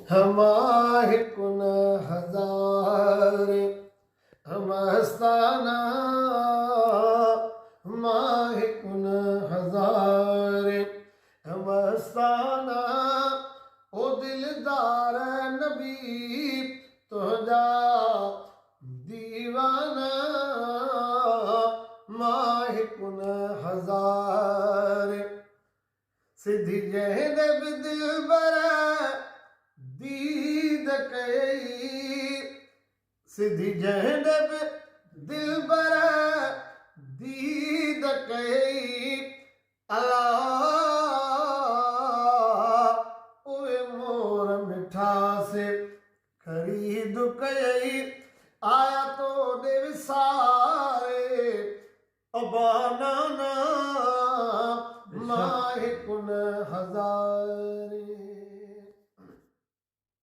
हमारे कुन हजार हम आस्ताना माहे कुन हजार हम आस्ताना ओ दिलदार नबी तुझा दीवाना माहे कुन हजार सिद्धि जहद दिल बरा दीद कई सिद्धि जहद दिल बरा दीद कई अल्लाह ओए मोर मिठा से खरीद कई आया तो देव सारे अबाना माहे कुन हजार